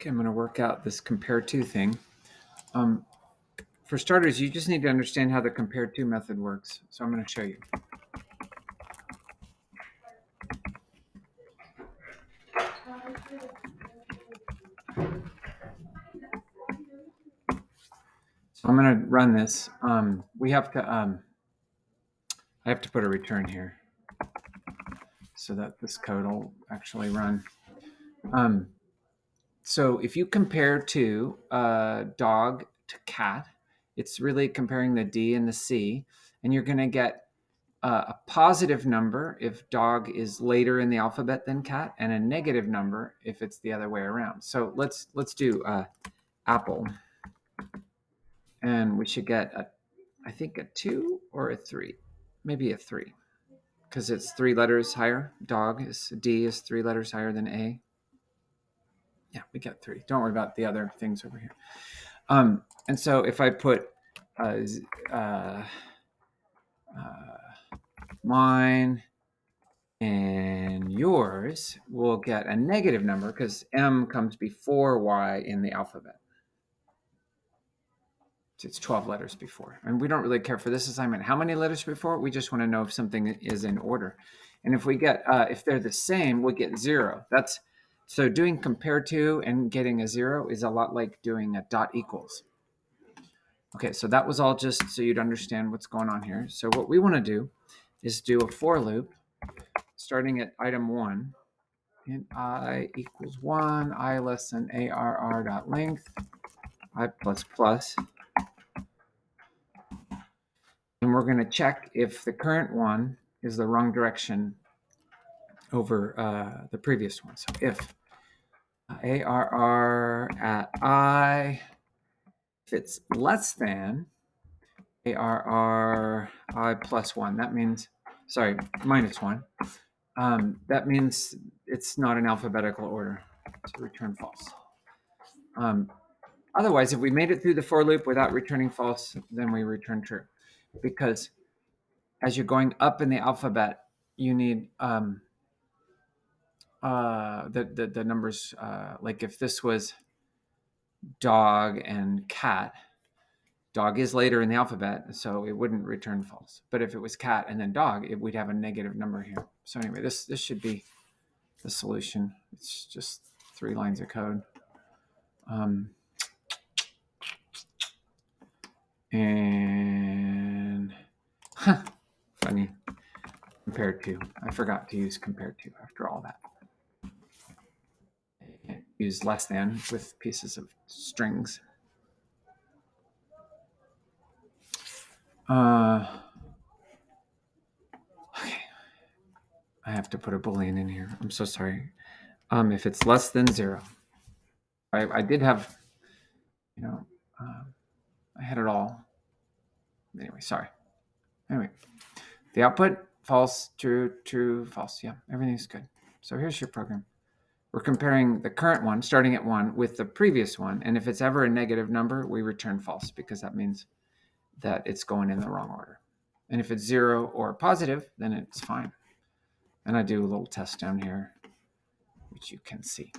Okay, I'm going to work out this compareTo thing. For starters, you just need to understand how the compareTo method works. So I'm going to show you. So I'm going to run this. I have to put a return here so that this code will actually run. So if you compare to dog to cat, it's really comparing the D and the C, and you're going to get a positive number if dog is later in the alphabet than cat, and a negative number if it's the other way around. So let's do apple, and we should get I think a 2 or a 3, maybe a 3, because it's 3 letters higher. D is 3 letters higher than A. Yeah, we got 3. Don't worry about the other things over here. And so if I put mine and yours, we'll get a negative number because M comes before Y in the alphabet. So it's 12 letters before. And we don't really care for this assignment how many letters before. We just want to know if something is in order. And if we get, if they're the same, we'll get 0. So doing compareTo and getting a 0 is a lot like doing a dot equals. Okay, so that was all just so you'd understand what's going on here. So what we want to do is do a for loop starting at item 1. And I equals 1, I less than ARR dot length, I plus plus. And we're going to check if the current one is the wrong direction over the previous one. So if ARR at I, if it's less than ARR I plus 1, that means, sorry, minus 1. That means it's not in alphabetical order, so return false. Otherwise, if we made it through the for loop without returning false, then we return true. Because as you're going up in the alphabet, you need the numbers, like if this was dog and cat, dog is later in the alphabet, so it wouldn't return false. But if it was cat and then dog, we'd have a negative number here. So anyway, this should be the solution. It's just 3 lines of code. And funny, compareTo. I forgot to use compareTo after all that. I can't use less than with pieces of strings. Okay. I have to put a Boolean in here. I'm so sorry. If it's less than 0, I did have, I had it all. Anyway, sorry. Anyway, the output, false, true, true, false. Yeah, everything's good. So here's your program. We're comparing the current one, starting at 1, with the previous one. And if it's ever a negative number, we return false because that means that it's going in the wrong order. And if it's 0 or positive, then it's fine. And I do a little test down here, which you can see.